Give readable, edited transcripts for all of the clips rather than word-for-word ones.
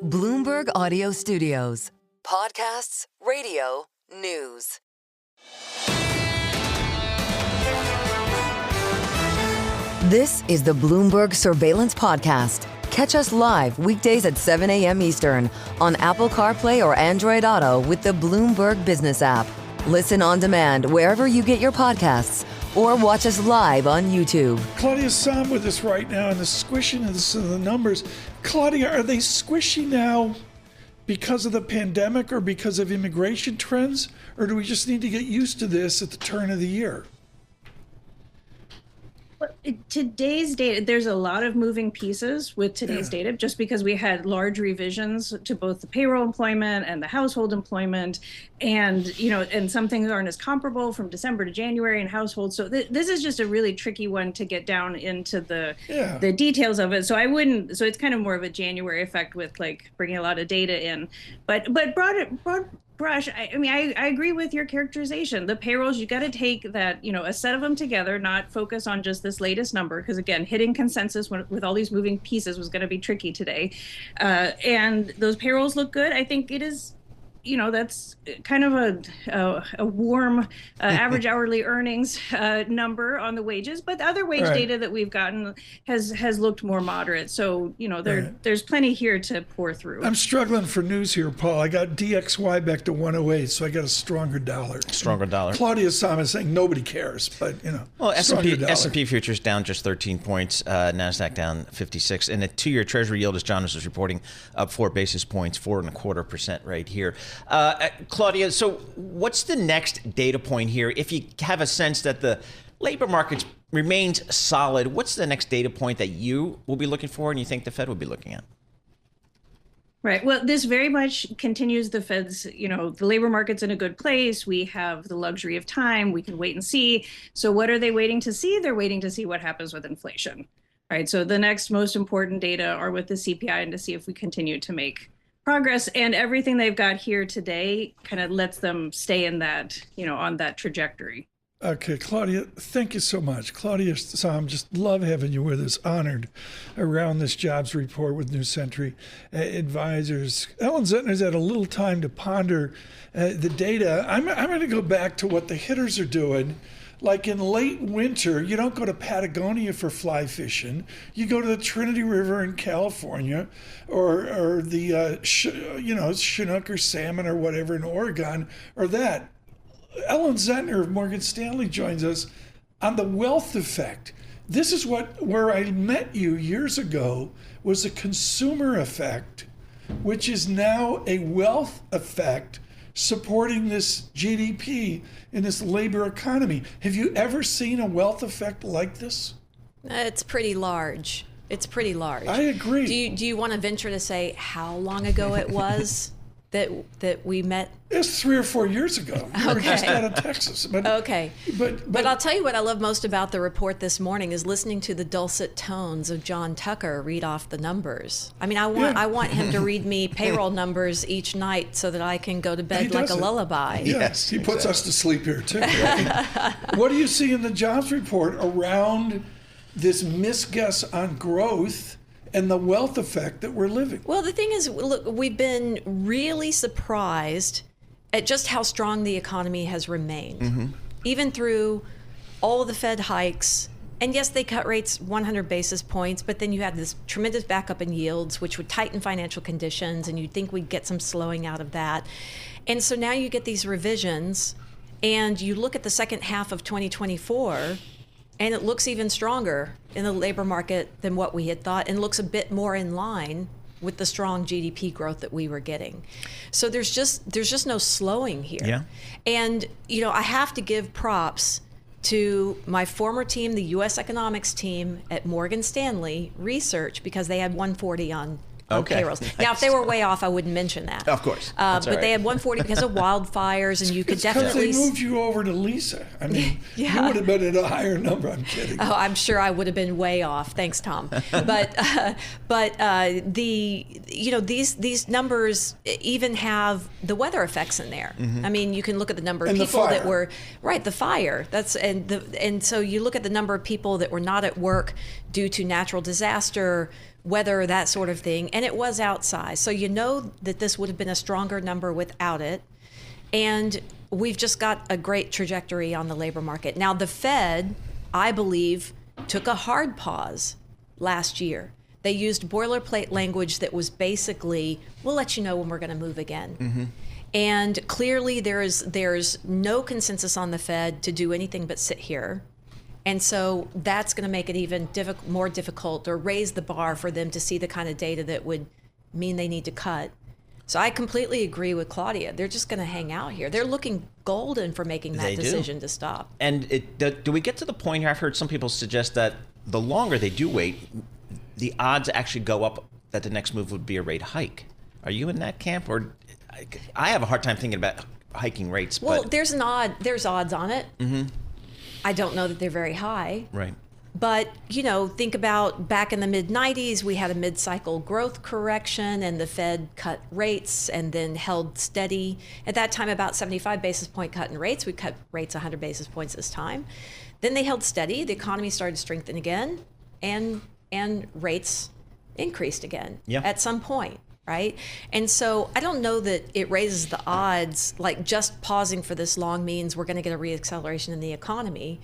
Bloomberg Audio Studios. Podcasts, radio, news. This is the Bloomberg Surveillance Podcast. Catch us live weekdays at 7 a.m. Eastern on Apple CarPlay or Android Auto with the Bloomberg Business app. Listen on demand wherever you get your podcasts or watch us live on YouTube. Claudia Sahm with us right now, and the squishing of the numbers. Claudia, are they squishy now because of the pandemic or because of immigration trends? Or do we just need to get used to this at the turn of the year? Today's data, there's a lot of moving pieces with today's data, just because we had large revisions to both the payroll employment and the household employment, and and some things aren't as comparable from December to January in households. So this is just a really tricky one to get down into the details of it. So I wouldn't. So it's kind of more of a January effect with like bringing a lot of data in, but broad brush, I agree with your characterization. The payrolls, you got to take that, a set of them together, not focus on just this latest number, because again, hitting consensus with all these moving pieces was going to be tricky today. And those payrolls look good. I think it is, that's kind of a warm average hourly earnings number on the wages, but the other wage data that we've gotten has looked more moderate. So, there's plenty here to pour through. I'm struggling for news here, Paul. I got DXY back to 108, so I got a stronger dollar. Claudia Sahm is saying nobody cares, but, Well, S&P futures down just 13 points, NASDAQ down 56, and the two-year Treasury yield, as John was reporting, up 4 basis points, 4.25% right here. Claudia, so what's the next data point here? If you have a sense that the labor market remains solid, what's the next data point that you will be looking for and you think the Fed will be looking at? Right. Well, this very much continues the Fed's, the labor market's in a good place. We have the luxury of time. We can wait and see. So what are they waiting to see? They're waiting to see what happens with inflation. Right. So the next most important data are with the CPI, and to see if we continue to make progress, and everything they've got here today kind of lets them stay in that, on that trajectory. Okay, Claudia, thank you so much. Claudia Sahm, just love having you with us. Honored around this jobs report with New Century Advisors. Ellen Zenter's had a little time to ponder the data. I'm going to go back to what the hitters are doing. Like in late winter, you don't go to Patagonia for fly fishing. You go to the Trinity River in California, or the Chinook or salmon or whatever in Oregon, or that. Ellen Zenter of Morgan Stanley joins us on the wealth effect. This is where I met you years ago, was a consumer effect, which is now a wealth effect supporting this GDP in this labor economy. Have you ever seen a wealth effect like this? It's pretty large. I agree. Do you want to venture to say how long ago it was that we met? It's 3 or 4 years ago. We were just out of Texas. But I'll tell you what I love most about the report this morning is listening to the dulcet tones of John Tucker read off the numbers. I mean, I want him to read me payroll numbers each night so that I can go to bed like a lullaby. Yes, he puts us to sleep here too. Right? What do you see in the jobs report around this misguess on growth and the wealth effect that we're living? Well, the thing is, look, we've been really surprised at just how strong the economy has remained, even through all of the Fed hikes. And yes, they cut rates 100 basis points, but then you had this tremendous backup in yields, which would tighten financial conditions, and you'd think we'd get some slowing out of that. And so now you get these revisions, and you look at the second half of 2024, and it looks even stronger in the labor market than what we had thought, and looks a bit more in line with the strong GDP growth that we were getting. So there's just no slowing here. Yeah. And, I have to give props to my former team, the U.S. economics team at Morgan Stanley Research, because they had 140 on payrolls. Now, if they were way off, I wouldn't mention that. Of course. But they had 140 because of wildfires, and you could definitely... Because they moved you over to Lisa. I mean, you would have been at a higher number. I'm kidding. Oh, I'm sure I would have been way off. Thanks, Tom. But these numbers even have the weather effects in there. I mean, you can look at the number of people that were the fire. And so you look at the number of people that were not at work due to natural disaster, weather, that sort of thing, and it was outsized. So you know that this would have been a stronger number without it. And we've just got a great trajectory on the labor market. Now, the Fed, I believe, took a hard pause last year. They used boilerplate language that was basically, we'll let you know when we're going to move again. And clearly there's no consensus on the Fed to do anything but sit here. And so that's going to make it even more difficult, or raise the bar for them to see the kind of data that would mean they need to cut. So I completely agree with Claudia. They're just going to hang out here. They're looking golden for making that decision to stop. And do we get to the point here? I've heard some people suggest that the longer they do wait, the odds actually go up that the next move would be a rate hike. Are you in that camp? Or I have a hard time thinking about hiking rates. Well, but there's odds on it. I don't know that they're very high. Right. But, think about back in the mid-90s, we had a mid-cycle growth correction, and the Fed cut rates and then held steady. At that time, about 75 basis point cut in rates. We cut rates 100 basis points this time. Then they held steady. The economy started to strengthen again, and rates increased again at some point, right? And so I don't know that it raises the odds, like just pausing for this long means we're going to get a reacceleration in the economy.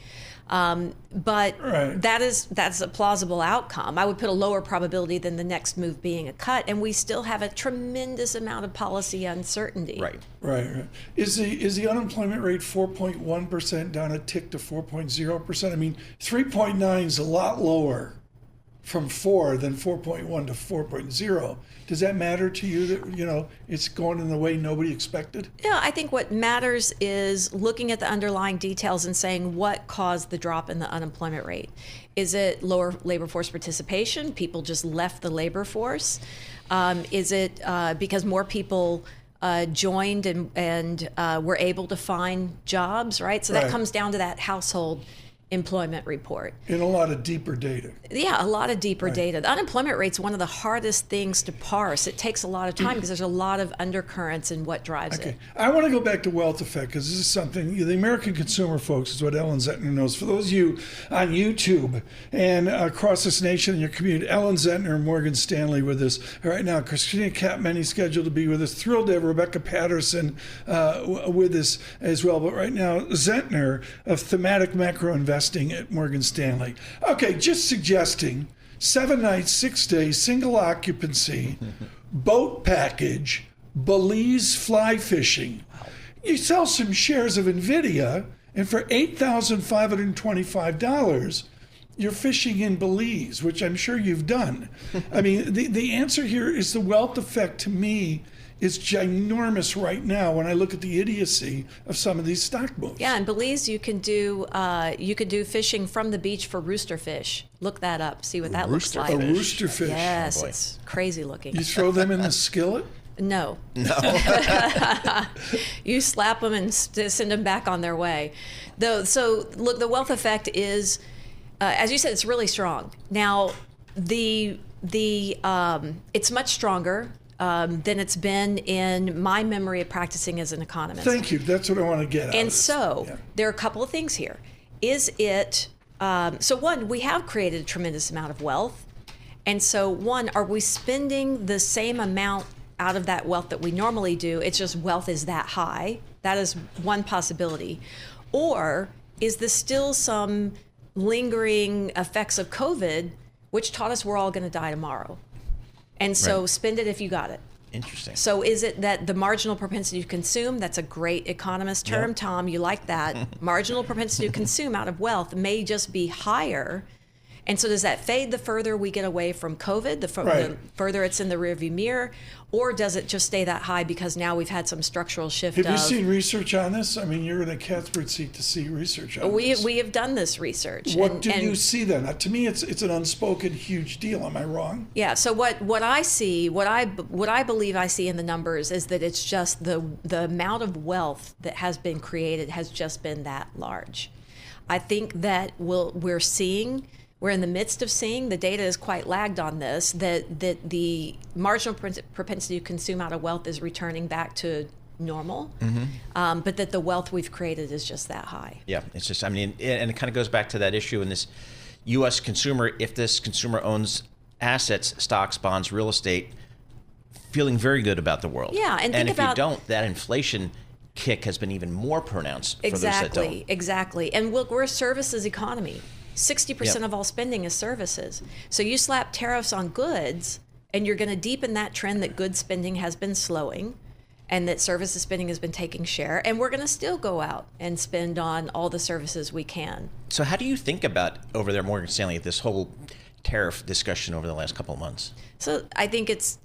But that's a plausible outcome. I would put a lower probability than the next move being a cut, and we still have a tremendous amount of policy uncertainty. Right. Is the unemployment rate 4.1% down a tick to 4.0%? I mean, 3.9 is a lot lower from 4 than 4.1 to 4.0. Does that matter to you that, it's going in the way nobody expected? Yeah, I think what matters is looking at the underlying details and saying what caused the drop in the unemployment rate. Is it lower labor force participation? People just left the labor force? Is it because more people joined and were able to find jobs, right? So that comes down to that household employment report. And a lot of deeper data. Yeah, a lot of deeper data. The unemployment rate's one of the hardest things to parse. It takes a lot of time because there's a lot of undercurrents in what drives it. I want to go back to wealth effect because this is something, the American consumer, folks, is what Ellen Zenter knows. For those of you on YouTube and across this nation in your community, Ellen Zenter, Morgan Stanley with us right now. Kristina Campmany scheduled to be with us. Thrilled to have Rebecca Patterson with us as well. But right now, Zenter of Thematic Macro Investing at Morgan Stanley. Okay, just suggesting 7 nights, 6 days, single occupancy, boat package, Belize fly fishing. You sell some shares of NVIDIA, and for $8,525, you're fishing in Belize, which I'm sure you've done. I mean, the answer here is the wealth effect to me is ginormous right now when I look at the idiocy of some of these stock moves. Yeah, in Belize you can do fishing from the beach for rooster fish. Look that up. See what that looks like. A rooster fish. Yes, it's crazy looking. You throw them in the skillet? No. You slap them and send them back on their way. So look, the wealth effect is, as you said, it's really strong. Now, it's much stronger than it's been in my memory of practicing as an economist. Thank you. That's what I want to get at. And so there are a couple of things here. Is it, so one, we have created a tremendous amount of wealth. And so one, are we spending the same amount out of that wealth that we normally do? It's just wealth is that high. That is one possibility. Or is there still some lingering effects of COVID, which taught us we're all going to die tomorrow? And so spend it if you got it. Interesting. So is it that the marginal propensity to consume, that's a great economist term, Yep. Tom, you like that. Marginal propensity to consume out of wealth may just be higher. And so does that fade the further we get away from COVID, the further it's in the rearview mirror, or does it just stay that high because now we've had some structural shift? Have you seen research on this? I mean, you're in a cat's bird seat to see research on this. We have done this research. What do you see then? To me, it's an unspoken huge deal. Am I wrong? Yeah. So what I see, what I believe I see in the numbers is that it's just the amount of wealth that has been created has just been that large. I think that we're in the midst of seeing, the data is quite lagged on this, that the marginal propensity to consume out of wealth is returning back to normal, but that the wealth we've created is just that high. Yeah, it's just, and it kind of goes back to that issue in this U.S. consumer. If this consumer owns assets, stocks, bonds, real estate, feeling very good about the world. Yeah, and think if about, you don't, that inflation kick has been even more pronounced for those that don't. Exactly. And look, we're a services economy. 60% Yep. of all spending is services. So you slap tariffs on goods, and you're going to deepen that trend that goods spending has been slowing and that services spending has been taking share. And we're going to still go out and spend on all the services we can. So how do you think about over there, Morgan Stanley, this whole tariff discussion over the last couple of months? So I think it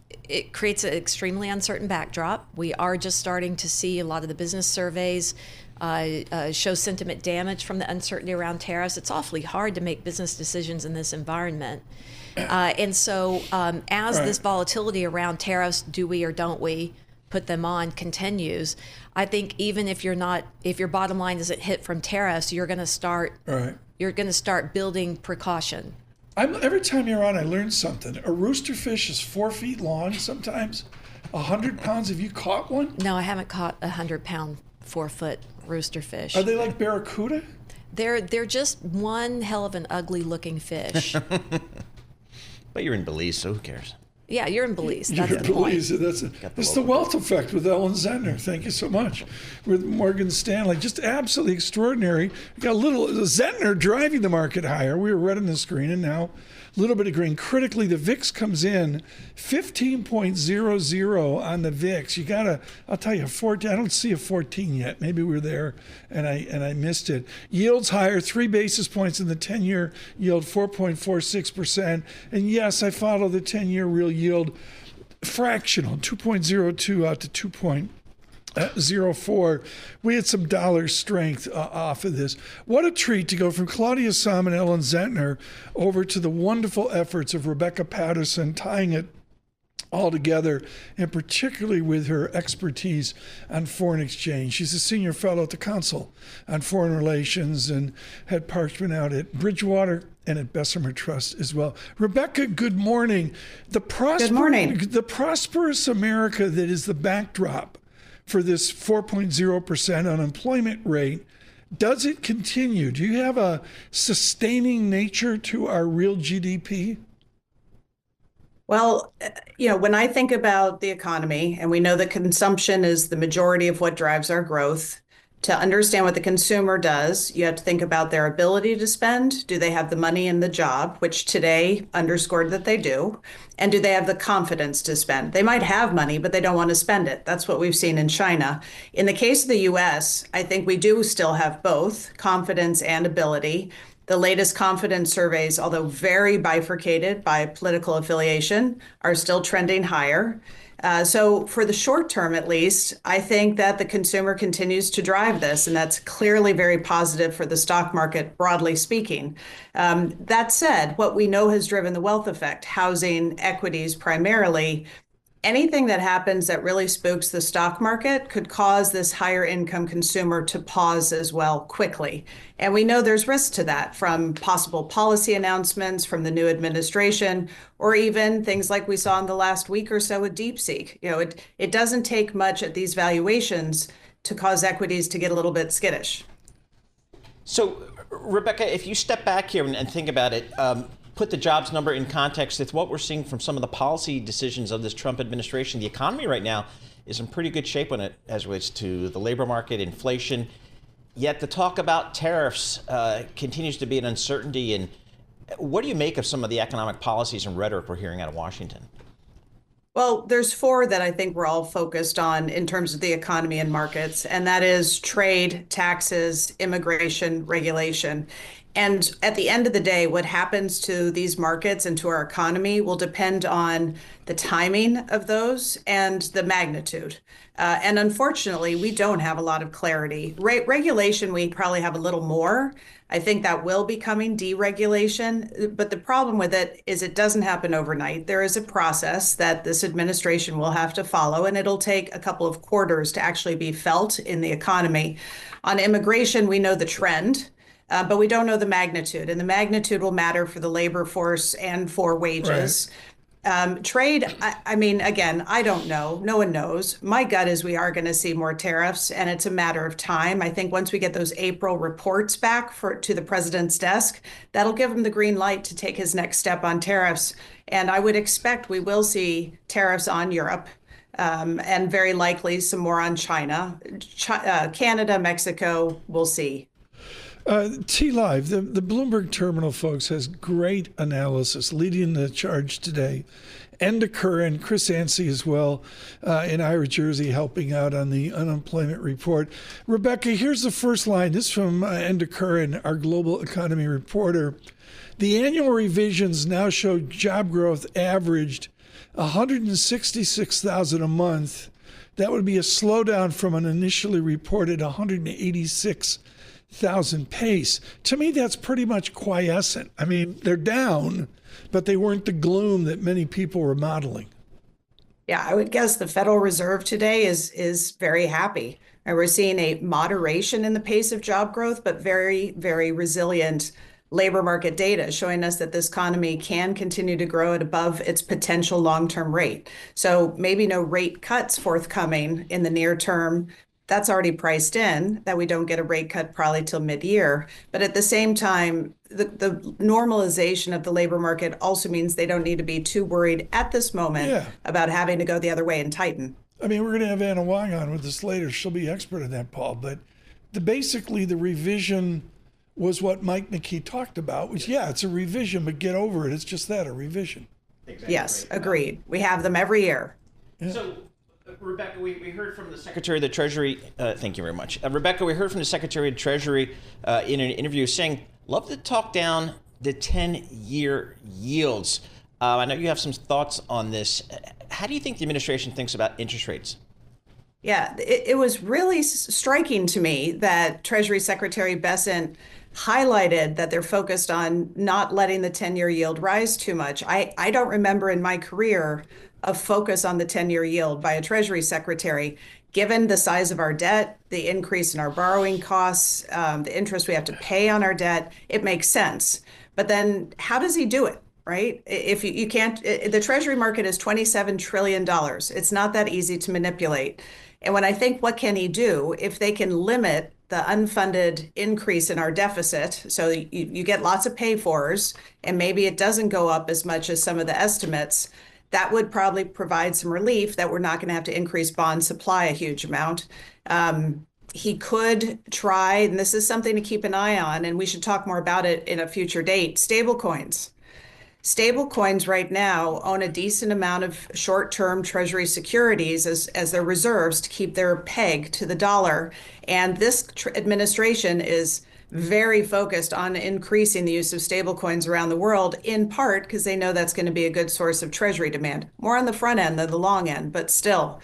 creates an extremely uncertain backdrop. We are just starting to see a lot of the business surveys show sentiment damage from the uncertainty around tariffs. It's awfully hard to make business decisions in this environment. And so as this volatility around tariffs, do we or don't we put them on, continues, I think even if your bottom line isn't hit from tariffs, you're going to start building precaution. Every time you're on, I learn something. A rooster fish is 4 feet long sometimes, 100 pounds. Have you caught one? No, I haven't caught a 100-pound, 4-foot rooster fish. Are they like barracuda? They're just one hell of an ugly looking fish. But you're in Belize, so who cares? Yeah, you're in Belize. That's You're in the point. Belize. It's the wealth effect with Ellen Zenter. Thank you so much. With Morgan Stanley, just absolutely extraordinary. We got a little Zenter driving the market higher. We were red on the screen, and now a little bit of green. Critically, the VIX comes in 15.00 on the VIX. I'll tell you, 14. I don't see a 14 yet. Maybe we're there, and I missed it. Yields higher, 3 basis points in the 10-year yield, 4.46%. And yes, I follow the 10-year real yield, fractional, 2.02 out to 2.04. We had some dollar strength off of this. What a treat to go from Claudia, Sahm, and Ellen Zenter over to the wonderful efforts of Rebecca Patterson, tying it all together, and particularly with her expertise on foreign exchange. She's a senior fellow at the Council on Foreign Relations and had parchment out at Bridgewater and at Bessemer Trust as well. Rebecca, good morning. Good morning. The prosperous America that is the backdrop for this 4.0% unemployment rate, does it continue? Do you have a sustaining nature to our real GDP? Well, when I think about the economy, and we know that consumption is the majority of what drives our growth, to understand what the consumer does, you have to think about their ability to spend. Do they have the money and the job, which today underscored that they do? And do they have the confidence to spend? They might have money, but they don't want to spend it. That's what we've seen in China. In the case of the US, I think we do still have both confidence and ability. The latest confidence surveys, although very bifurcated by political affiliation, are still trending higher. So for the short term, at least, I think that the consumer continues to drive this, and that's clearly very positive for the stock market, broadly speaking. That said, what we know has driven the wealth effect, housing, equities primarily, anything that happens that really spooks the stock market could cause this higher income consumer to pause as well quickly. And we know there's risk to that from possible policy announcements from the new administration, or even things like we saw in the last week or so with DeepSeek. It doesn't take much at these valuations to cause equities to get a little bit skittish. So, Rebecca, if you step back here and think about it, put the jobs number in context with what we're seeing from some of the policy decisions of this Trump administration. The economy right now is in pretty good shape as it relates to the labor market, inflation. Yet the talk about tariffs continues to be an uncertainty. And what do you make of some of the economic policies and rhetoric we're hearing out of Washington? Well, there's 4 that I think we're all focused on in terms of the economy and markets, and that is trade, taxes, immigration, regulation. And at the end of the day, what happens to these markets and to our economy will depend on the timing of those and the magnitude. And unfortunately, we don't have a lot of clarity. Regulation, we probably have a little more. I think that will be coming, deregulation. But the problem with it is it doesn't happen overnight. There is a process that this administration will have to follow, and it'll take a couple of quarters to actually be felt in the economy. On immigration, we know the trend. But we don't know the magnitude, and the magnitude will matter for the labor force and for wages. Trade, I mean, again, I don't know. No one knows. My gut is we are going to see more tariffs, and it's a matter of time. I think once we get those April reports back to the president's desk, that'll give him the green light to take his next step on tariffs. And I would expect we will see tariffs on Europe, and very likely some more on China. Canada, Mexico, we'll see. T-Live, the Bloomberg Terminal folks has great analysis leading the charge today. Enda Curran, Chris Ansey as well, in Ira Jersey helping out on the unemployment report. Rebecca, here's the first line. This is from Enda Curran, our global economy reporter. The annual revisions now show job growth averaged 166,000 a month. That would be a slowdown from an initially reported 186,000 pace. To me, that's pretty much quiescent. I mean, they're down, but they weren't the gloom that many people were modeling. Yeah, I would guess the Federal Reserve today is very happy. And we're seeing a moderation in the pace of job growth, but very, very resilient labor market data showing us that this economy can continue to grow at above its potential long-term rate. So maybe no rate cuts forthcoming in the near term. That's already priced in, that we don't get a rate cut probably till mid-year. But at the same time, the normalization of the labor market also means they don't need to be too worried at this moment about having to go the other way and tighten. I mean, we're going to have Anna Wong on with us later. She'll be expert in that, Paul. But basically the revision was what Mike McKee talked about, which, it's a revision, but get over it. It's just that, a revision. Exactly. Yes, agreed. We have them every year. Yeah. So, Rebecca, we heard from the Secretary of the Treasury. Thank you very much. Rebecca, we heard from the Secretary of the Treasury in an interview saying, love to talk down the 10-year yields. I know you have some thoughts on this. How do you think the administration thinks about interest rates? Yeah, it was really striking to me that Treasury Secretary Bessent highlighted that they're focused on not letting the 10-year yield rise too much. I don't remember in my career a focus on the 10-year yield by a Treasury Secretary. Given the size of our debt, the increase in our borrowing costs, the interest we have to pay on our debt, it makes sense. But then how does he do it? Right? If you can't, the Treasury market is $27 trillion. It's not that easy to manipulate. And when I think, what can he do if they can limit the unfunded increase in our deficit? So you get lots of pay-fors, and maybe it doesn't go up as much as some of the estimates. That would probably provide some relief that we're not going to have to increase bond supply a huge amount. He could try, and this is something to keep an eye on, and we should talk more about it in a future date, stablecoins. Stablecoins right now own a decent amount of short-term Treasury securities as their reserves to keep their peg to the dollar. And this administration is very focused on increasing the use of stablecoins around the world, in part because they know that's going to be a good source of Treasury demand. More on the front end than the long end, but still.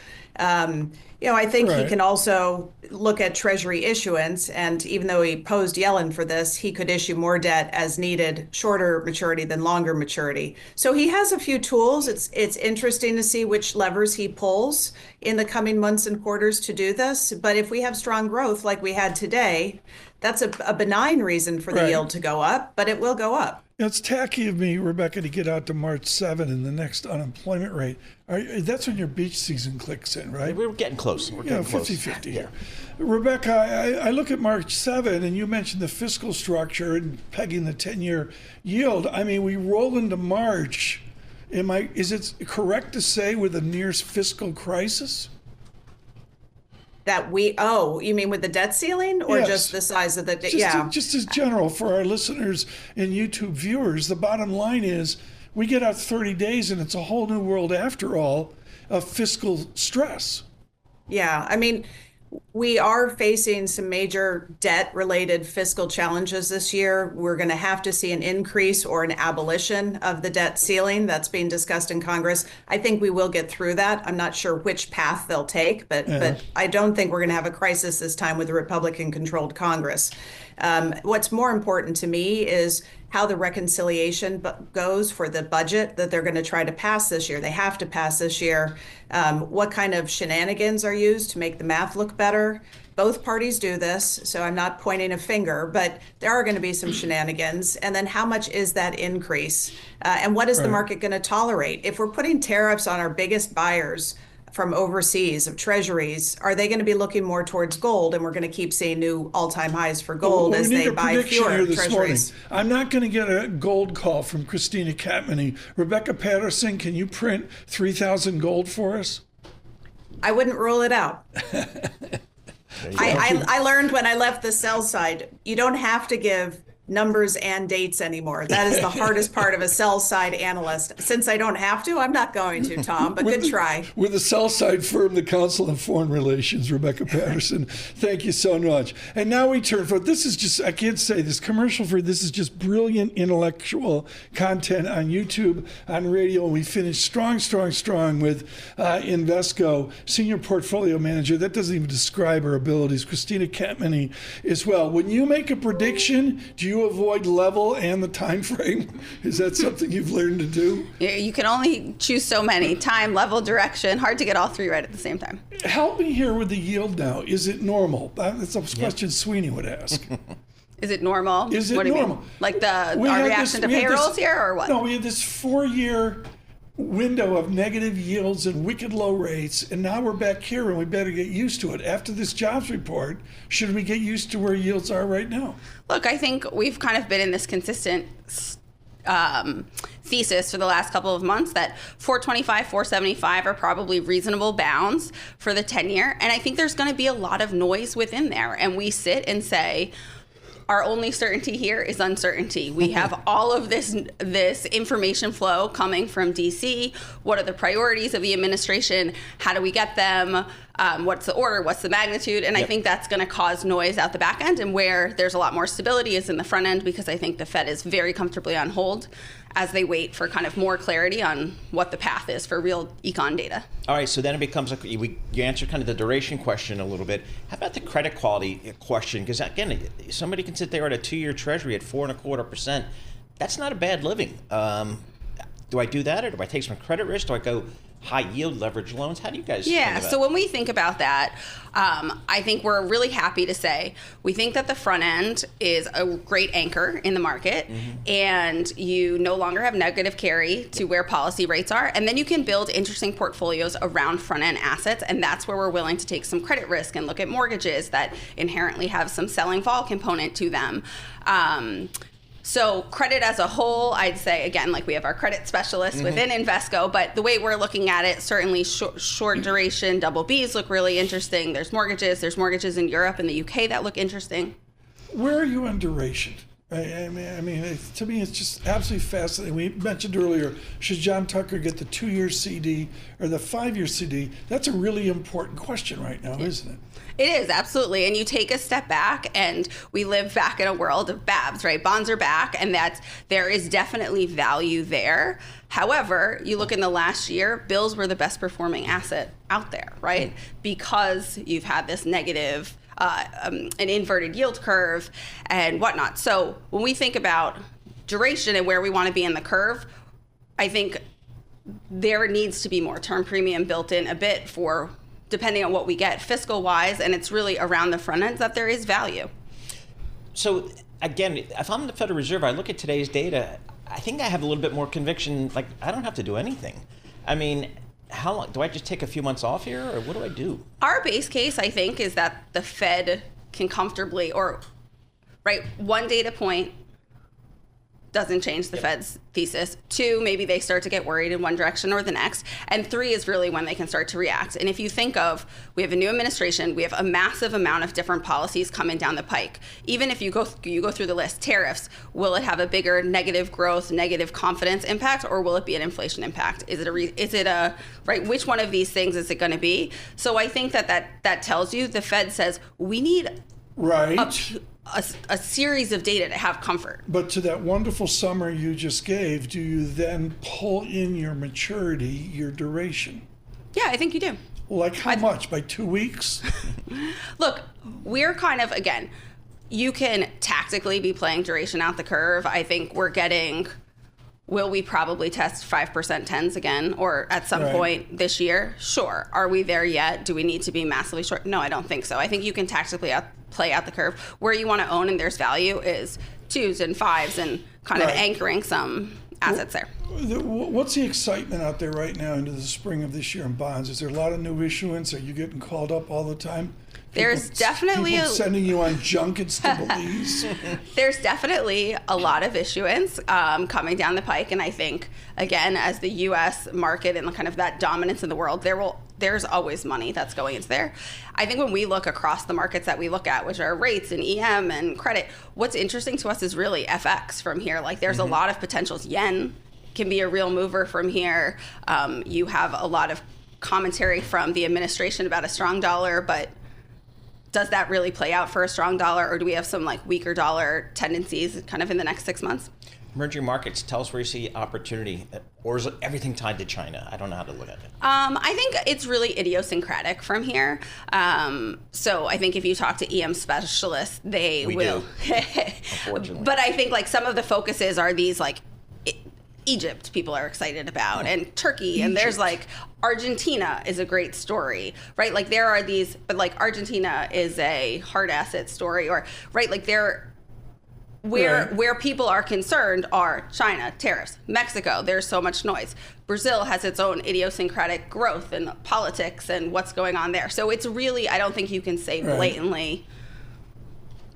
I think he can also look at Treasury issuance, and even though he posed Yellen for this, he could issue more debt as needed, shorter maturity than longer maturity. So he has a few tools. It's interesting to see which levers he pulls in the coming months and quarters to do this. But if we have strong growth like we had today, that's a benign reason for the yield to go up, but it will go up. It's tacky of me, Rebecca, to get out to March 7 and the next unemployment rate. That's when your beach season clicks in, right? We're getting close. We're getting close. 50-50 here. Rebecca, I look at March 7, and you mentioned the fiscal structure and pegging the 10-year yield. I mean, we roll into March. Is it correct to say with a near fiscal crisis? That you mean with the debt ceiling, or just the size of the debt? Just as general for our listeners and YouTube viewers, the bottom line is we get out 30 days and it's a whole new world after all of fiscal stress. Yeah, I mean, we are facing some major debt-related fiscal challenges this year. We're going to have to see an increase or an abolition of the debt ceiling that's being discussed in Congress. I think we will get through that. I'm not sure which path they'll take, but I don't think we're going to have a crisis this time with a Republican-controlled Congress. What's more important to me is how the reconciliation goes for the budget that they're going to try to pass this year. They have to pass this year. What kind of shenanigans are used to make the math look better? Both parties do this, so I'm not pointing a finger, but there are going to be some shenanigans. And then how much is that increase? And what is the market going to tolerate? If we're putting tariffs on our biggest buyers from overseas of treasuries, are they going to be looking more towards gold? And we're going to keep seeing new all-time highs for gold as they buy fewer treasuries. I'm not going to get a gold call from Kristina Campmany. Rebecca Patterson, can you print 3,000 gold for us? I wouldn't rule it out. I learned when I left the sell side, you don't have to give numbers and dates anymore. That is the hardest part of a sell side analyst. Since I don't have to, I'm not going to, Tom, but good try. With a sell side firm, the Council on Foreign Relations, Rebecca Patterson, thank you so much. And now we turn for, this is just, I can't say this commercial free, this is just brilliant intellectual content on YouTube, on radio. And we finish strong with Invesco, Senior Portfolio Manager. That doesn't even describe her abilities. Kristina Campmany as well. When you make a prediction, do you avoid level and the time frame? Is that something you've learned to do? You can only choose so many: time, level, direction. Hard to get all three right at the same time. Help me here with the yield now. Is it normal? That's a question Sweeney would ask. Is it normal? Is it what do normal? You mean? Like our reaction to payrolls here, or what? No, we had this 4-year window of negative yields and wicked low rates, and now we're back here and we better get used to it. After this jobs report, should we get used to where yields are right now? Look, I think we've kind of been in this consistent thesis for the last couple of months that 425, 475 are probably reasonable bounds for the 10-year. And I think there's going to be a lot of noise within there. And we sit and say, our only certainty here is uncertainty. We have all of this information flow coming from DC. What are the priorities of the administration? How do we get them? What's the order? What's the magnitude? And I think that's going to cause noise out the back end. And where there's a lot more stability is in the front end, because I think the Fed is very comfortably on hold as they wait for kind of more clarity on what the path is for real econ data. All right, so then it becomes, you answer kind of the duration question a little bit. How about the credit quality question? Because again, somebody can sit there at a 2-year treasury at 4.25%. That's not a bad living. Do I do that, or do I take some credit risk? Do I go high yield leverage loans? How do you guys think about so when we think about that, I think we're really happy to say we think that the front end is a great anchor in the market, and you no longer have negative carry to where policy rates are, and then you can build interesting portfolios around front end assets, and that's where we're willing to take some credit risk and look at mortgages that inherently have some selling vol component to them. So credit as a whole, I'd say, again, like we have our credit specialists within Invesco, but the way we're looking at it, certainly short duration, double Bs look really interesting. There's mortgages in Europe and the UK that look interesting. Where are you on duration? I mean, to me, it's just absolutely fascinating. We mentioned earlier, should John Tucker get the 2-year CD or the 5-year CD? That's a really important question right now, isn't it? It is, absolutely. And you take a step back, and we live back in a world of BABs, right? Bonds are back, and there is definitely value there. However, you look in the last year, bills were the best performing asset out there, right? Because you've had this negative an inverted yield curve and whatnot. So when we think about duration and where we want to be in the curve, I think there needs to be more term premium built in a bit for depending on what we get fiscal wise, and it's really around the front end that there is value. So again, if I'm the Federal Reserve, I look at today's data, I think I have a little bit more conviction, like I don't have to do anything. I mean, how long, do I just take a few months off here, or what do I do? Our base case, I think, is that the Fed can comfortably, one data point doesn't change the Fed's thesis. 2, maybe they start to get worried in one direction or the next. And 3 is really when they can start to react. And if you think of, we have a new administration, we have a massive amount of different policies coming down the pike. Even if you go through the list, tariffs, will it have a bigger negative growth, negative confidence impact, or will it be an inflation impact? Which one of these things is it going to be? So I think that tells you the Fed says we need a series of data to have comfort. But to that wonderful summary you just gave, do you then pull in your maturity, your duration? Yeah, I think you do. Like how much? By 2 weeks? Look, we're kind of, again, you can tactically be playing duration out the curve. I think will we probably test 5% 10s again or at some point this year? Sure. Are we there yet? Do we need to be massively short? No, I don't think so. I think you can tactically play out the curve. Where you want to own and there's value is 2s and 5s and kind of anchoring some assets there. What's the excitement out there right now into the spring of this year in bonds? Is there a lot of new issuance? Are you getting called up all the time? There's definitely sending you on junkets to Belize. There's definitely a lot of issuance coming down the pike, and I think again, as the U.S. market and kind of that dominance in the world, there's always money that's going into there. I think when we look across the markets that we look at, which are rates and EM and credit, what's interesting to us is really FX from here. Like there's a lot of potentials. Yen can be a real mover from here. You have a lot of commentary from the administration about a strong dollar, but does that really play out for a strong dollar, or do we have some like weaker dollar tendencies kind of in the next 6 months? Emerging markets, tell us where you see opportunity, or is everything tied to China? I don't know how to look at it. I think it's really idiosyncratic from here. So I think if you talk to EM specialists, they will. Unfortunately. But I think like some of the focuses are these like Egypt people are excited about, and Turkey, and there's like Argentina is a great story, right? Like there are these, but like Argentina is a hard asset story, or right, like where people are concerned are China, tariffs, Mexico, there's so much noise. Brazil has its own idiosyncratic growth and politics and what's going on there. So it's really, I don't think you can say blatantly.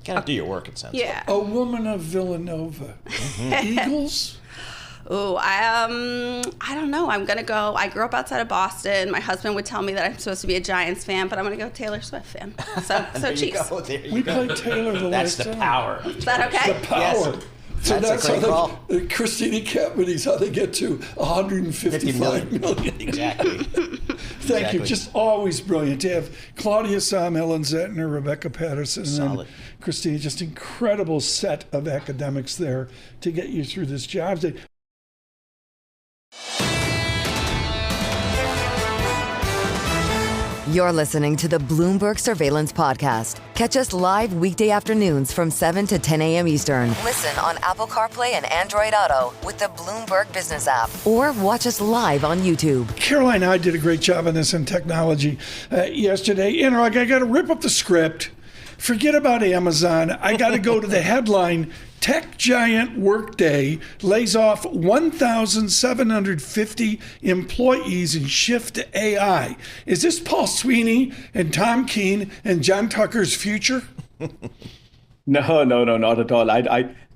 Gotta do your work, it sounds Yeah. A woman of Villanova. Eagles? Oh, I don't know. I'm going to go. I grew up outside of Boston. My husband would tell me that I'm supposed to be a Giants fan, but I'm going to go Taylor Swift fan. So Chiefs. We played Taylor the That's last the time. power. Is that okay? The power. Yes. So That's a great call. Kristina Campmany's how they get to 155 million. Exactly. Thank you. Just always brilliant to have Claudia, Sahm, Ellen Zenter, Rebecca Patterson, Solid. and Kristina. Just incredible set of academics there to get you through this jobs day. You're listening to the Bloomberg Surveillance Podcast. Catch us live weekday afternoons from 7 to 10 a.m. Eastern. Listen on Apple CarPlay and Android Auto with the Bloomberg Business app. Or watch us live on YouTube. Caroline and I did a great job on this in technology yesterday. I got to rip up the script. Forget about Amazon. I got to go to the headline. Tech giant Workday lays off 1,750 employees and shift to AI. Is this Paul Sweeney and Tom Keene and John Tucker's future? No, not at all.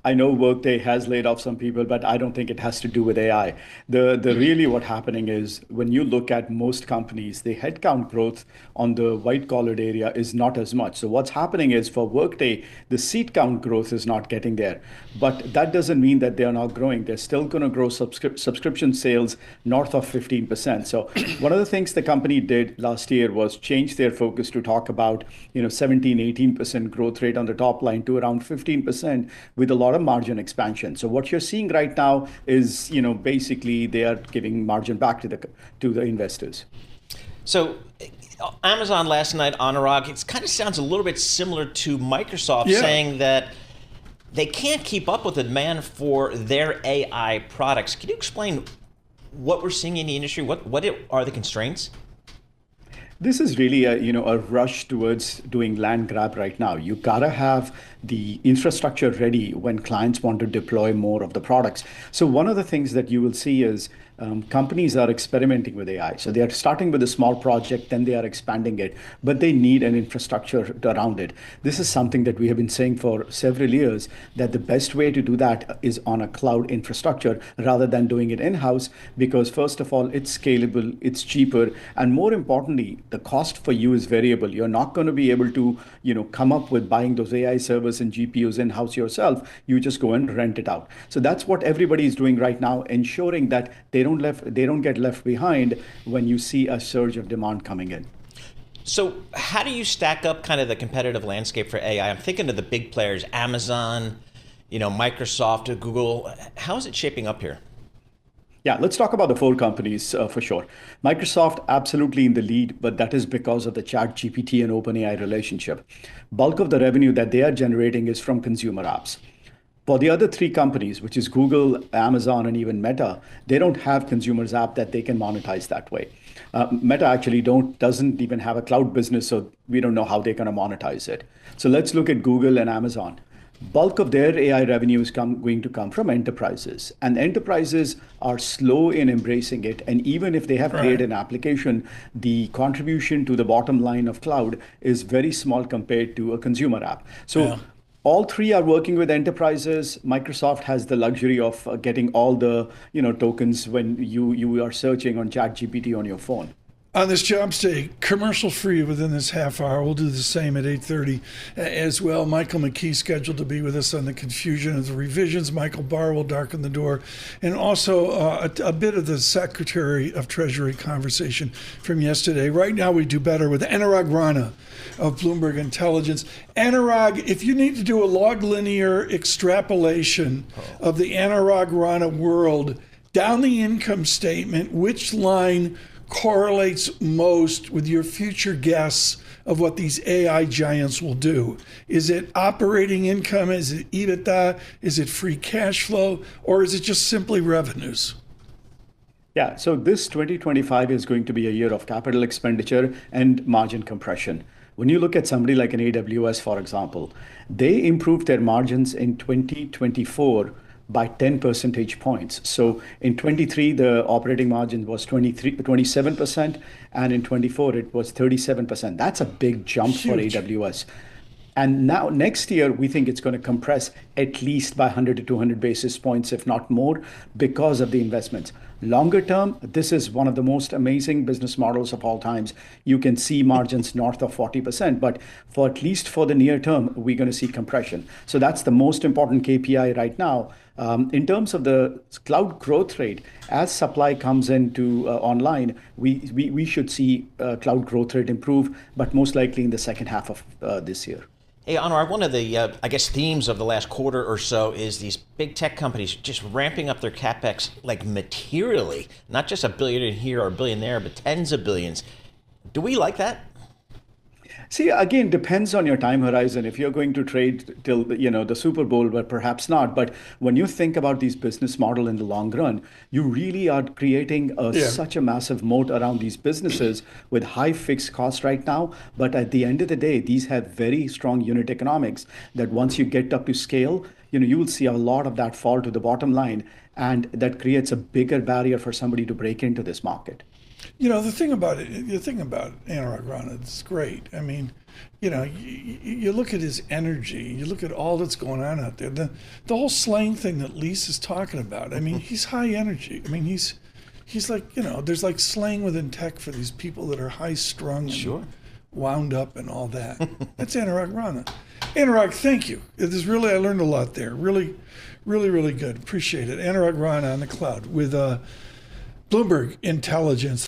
I know Workday has laid off some people, but I don't think it has to do with AI. The really what happening is when you look at most companies, the headcount growth on the white collar area is not as much. So what's happening is for Workday, the seat count growth is not getting there. But that doesn't mean that they're not growing. They're still going to grow subscription sales north of 15%. So one of the things the company did last year was change their focus to talk about 17, 18% growth rate on the top line to around 15% with a lot of margin expansion. So what you're seeing right now is, basically they are giving margin back to the investors. So Amazon last night, Anurag, it kind of sounds a little bit similar to Microsoft saying that they can't keep up with the demand for their AI products. Can you explain what we're seeing in the industry? What are the constraints? This is really a rush towards doing land grab right now. You gotta have the infrastructure ready when clients want to deploy more of the products. So one of the things that you will see is companies are experimenting with AI. So they are starting with a small project, then they are expanding it, but they need an infrastructure around it. This is something that we have been saying for several years, that the best way to do that is on a cloud infrastructure rather than doing it in-house, because first of all, it's scalable, it's cheaper, and more importantly, the cost for you is variable. You're not going to be able to, come up with buying those AI servers and GPUs in-house yourself. You just go and rent it out. So that's what everybody is doing right now, ensuring that they don't get left behind when you see a surge of demand coming in. So how do you stack up kind of the competitive landscape for AI? I'm thinking of the big players, Amazon, Microsoft, Google. How is it shaping up here? Yeah, let's talk about the four companies for sure. Microsoft absolutely in the lead, but that is because of the ChatGPT and OpenAI relationship. Bulk of the revenue that they are generating is from consumer apps. For the other three companies, which is Google, Amazon, and even Meta, they don't have consumers app that they can monetize that way. Meta actually doesn't even have a cloud business, so we don't know how they're going to monetize it. So let's look at Google and Amazon. Bulk of their AI revenue is going to come from enterprises, and enterprises are slow in embracing it. And even if they have created an application, the contribution to the bottom line of cloud is very small compared to a consumer app. So all three are working with enterprises. Microsoft has the luxury of getting all the tokens when you are searching on ChatGPT on your phone. On this Jobs Day, commercial free within this half hour. We'll do the same at 8:30 as well. Michael McKee scheduled to be with us on the confusion of the revisions. Michael Barr will darken the door. And also a bit of the Secretary of Treasury conversation from yesterday. Right now we do better with Anurag Rana of Bloomberg Intelligence. Anurag, if you need to do a log linear extrapolation of the Anurag Rana world down the income statement, which line correlates most with your future guess of what these AI giants will do? Is it operating income? Is it EBITDA? Is it free cash flow? Or is it just simply revenues? Yeah, so this 2025 is going to be a year of capital expenditure and margin compression. When you look at somebody like an AWS, for example, they improved their margins in 2024 by 10 percentage points. So in 23, the operating margin was 27%, and in 24, it was 37%. That's a big jump for AWS. And now next year, we think it's going to compress at least by 100 to 200 basis points, if not more, because of the investments. Longer term, this is one of the most amazing business models of all times. You can see margins north of 40%, but for at least for the near term, we're going to see compression. So that's the most important KPI right now. In terms of the cloud growth rate, as supply comes into online, we should see cloud growth rate improve, but most likely in the second half of this year. Hey, Anurag, one of the, themes of the last quarter or so is these big tech companies just ramping up their CapEx like materially, not just $1 billion here or $1 billion there, but tens of billions. Do we like that? See, again, depends on your time horizon. If you're going to trade till the Super Bowl, but perhaps not. But when you think about these business model in the long run, you really are creating such a massive moat around these businesses with high fixed costs right now. But at the end of the day, these have very strong unit economics that once you get up to scale, you will see a lot of that fall to the bottom line. And that creates a bigger barrier for somebody to break into this market. The thing about Anurag Rana, it's great. I mean, you look at his energy, you look at all that's going on out there. The whole slang thing that Lisa's talking about. I mean, he's high energy. I mean, he's like, there's like slang within tech for these people that are high strung and wound up and all that. That's Anurag Rana. Anurag, thank you. I learned a lot there. Really, really, really good. Appreciate it. Anurag Rana on the cloud with Bloomberg Intelligence.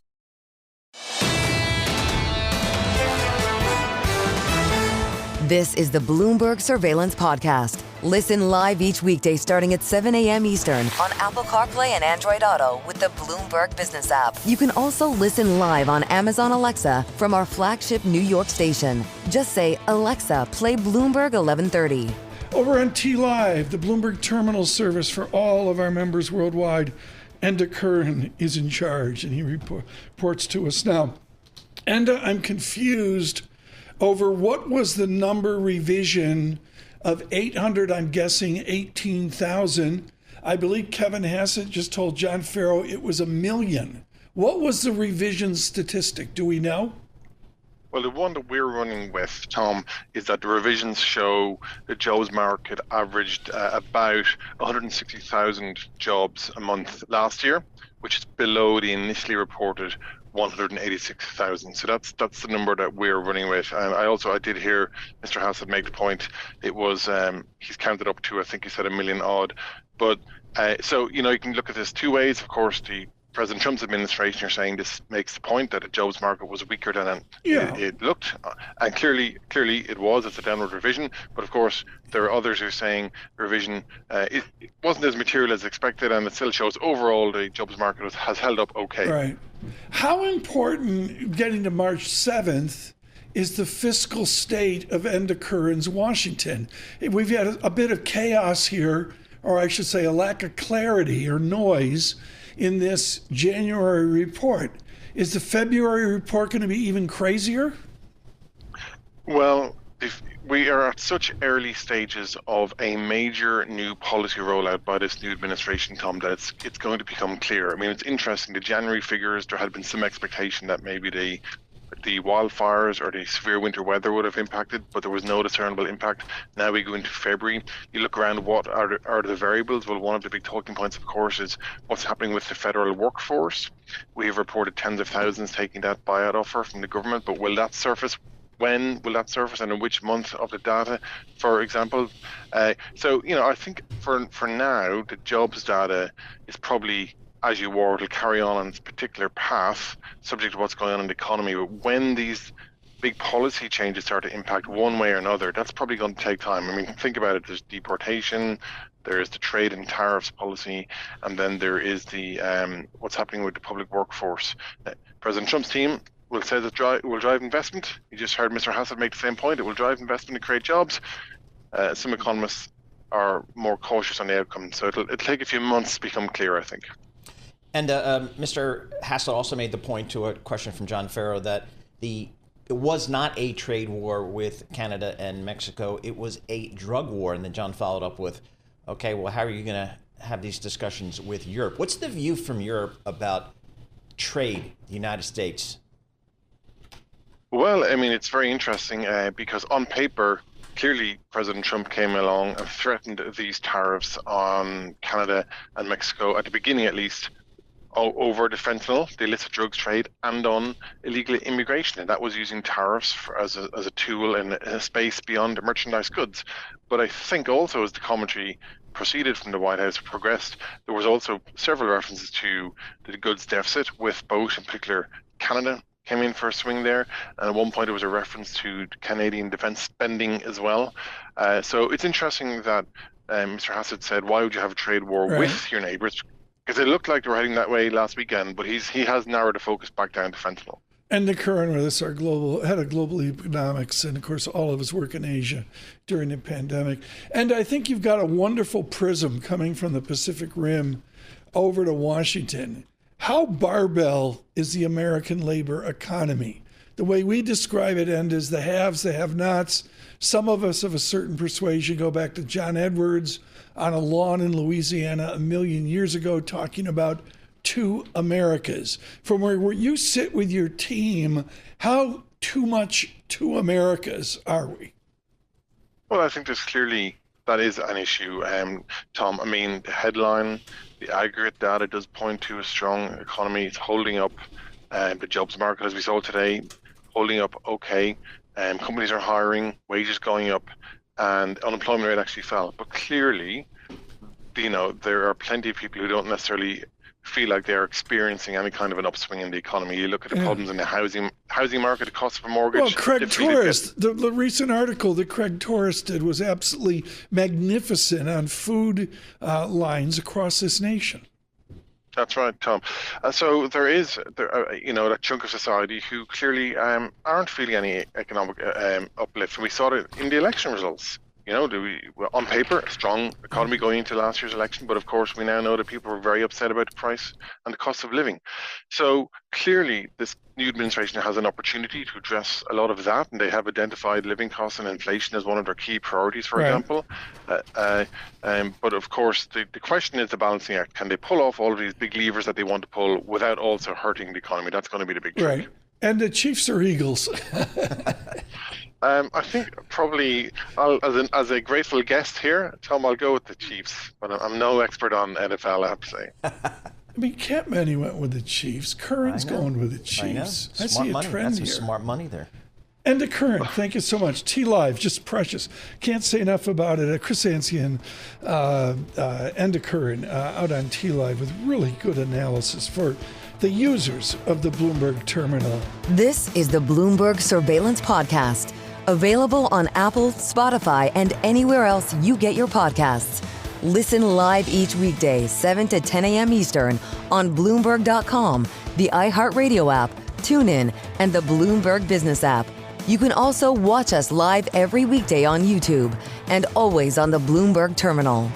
This is the Bloomberg Surveillance Podcast. Listen live each weekday starting at 7 a.m. Eastern on Apple CarPlay and Android Auto with the Bloomberg Business app. You can also listen live on Amazon Alexa from our flagship New York station. Just say, Alexa, play Bloomberg 1130. Over on T-Live, the Bloomberg terminal service for all of our members worldwide, Enda Curran is in charge, and he reports to us now. Enda, I'm confused over what was the number revision of 800, I'm guessing 18,000. I believe Kevin Hassett just told John Farrow it was 1 million. What was the revision statistic? Do we know? Well, the one that we're running with, Tom, is that the revisions show the jobs market averaged about 160,000 jobs a month last year, which is below the initially reported 186,000. So that's the number that we're running with. And I did hear Mr. Hassett make the point. It was he's counted up to, I think he said 1 million odd. But so you can look at this two ways. Of course, the President Trump's administration are saying this makes the point that the jobs market was weaker than it looked, and clearly it was. It's a downward revision, but of course there are others who are saying the revision it wasn't as material as expected, and it still shows overall the jobs market has held up okay. Right. How important, getting to March 7th, is the fiscal state of Enda Curran's Washington? We've had a bit of chaos here, or I should say a lack of clarity or noise in this January report. Is the February report going to be even crazier? Well, we are at such early stages of a major new policy rollout by this new administration, Tom, that it's going to become clear. I mean, it's interesting. The January figures, there had been some expectation that maybe the wildfires or the severe winter weather would have impacted, but there was no discernible impact. Now we go into February. You look around, what are the variables? Well, one of the big talking points, of course, is what's happening with the federal workforce. We have reported tens of thousands taking that buyout offer from the government, but will that surface? When will that surface, and in which month of the data, for example? So, I think for now, the jobs data is probably, as you were, it'll carry on its particular path, subject to what's going on in the economy. But when these big policy changes start to impact one way or another, that's probably going to take time. I mean, think about it. There's deportation, there is the trade and tariffs policy, and then there is the what's happening with the public workforce. President Trump's team will say that will drive investment. You just heard Mr. Hassett make the same point. It will drive investment and create jobs. Some economists are more cautious on the outcome, so it'll take a few months to become clear, I think. And Mr. Hassett also made the point to a question from John Farrow that it was not a trade war with Canada and Mexico. It was a drug war. And then John followed up with, okay, well, how are you going to have these discussions with Europe? What's the view from Europe about trade, the United States? Well, I mean, it's very interesting because on paper, clearly President Trump came along and threatened these tariffs on Canada and Mexico, at the beginning at least, over the fentanyl, the illicit drugs trade, and on illegal immigration. And that was using tariffs as a tool in a space beyond merchandise goods. But I think also as the commentary proceeded from the White House, progressed, there was also several references to the goods deficit, with both, in particular, Canada came in for a swing there, and at one point there was a reference to Canadian defence spending as well. So it's interesting that Mr. Hassett said, why would you have a trade war with your neighbours? Because it looked like they were heading that way last weekend, but he has narrowed the focus back down to fentanyl. Enda Curran with us, our head of global economics, and of course all of us work in Asia during the pandemic. And I think you've got a wonderful prism coming from the Pacific Rim over to Washington. How barbell is the American labor economy? The way we describe it, Enda, is the haves, the have-nots. Some of us of a certain persuasion go back to John Edwards on a lawn in Louisiana 1 million years ago talking about two Americas. From where you sit with your team, how too much two Americas are we? Well, I think that is an issue, Tom. I mean, the headline, the aggregate data does point to a strong economy. It's holding up. The jobs market, as we saw today, holding up okay. Companies are hiring, wages going up, and unemployment rate actually fell. But clearly, there are plenty of people who don't necessarily feel like they're experiencing any kind of an upswing in the economy. You look at the problems in the housing market, the cost of a mortgage. Well, Craig Torres, the recent article that Craig Torres did was absolutely magnificent on food lines across this nation. That's right, Tom. So there is that chunk of society who clearly aren't feeling any economic uplift. And we saw it in the election results. On paper, a strong economy going into last year's election, but of course we now know that people were very upset about the price and the cost of living. So clearly this new administration has an opportunity to address a lot of that, and they have identified living costs and inflation as one of their key priorities, for example. But of course the question is the balancing act. Can they pull off all of these big levers that they want to pull without also hurting the economy? That's going to be the big trick. Right. And the Chiefs or Eagles? I think probably, as a grateful guest here, Tom, I'll go with the Chiefs, but I'm no expert on NFL, I have to say. I mean, Campmany went with the Chiefs. Curran's going with the Chiefs. I see a money. trend That's here. some smart money there. Enda Curran, thank you so much. T-Live, just precious. Can't say enough about it. Chris Ansian, Enda Curran out on T-Live with really good analysis for the users of the Bloomberg terminal. This is the Bloomberg Surveillance Podcast, available on Apple, Spotify, and anywhere else you get your podcasts. Listen live each weekday, 7 to 10 a.m. Eastern on Bloomberg.com, the iHeartRadio app, TuneIn, and the Bloomberg Business app. You can also watch us live every weekday on YouTube and always on the Bloomberg terminal.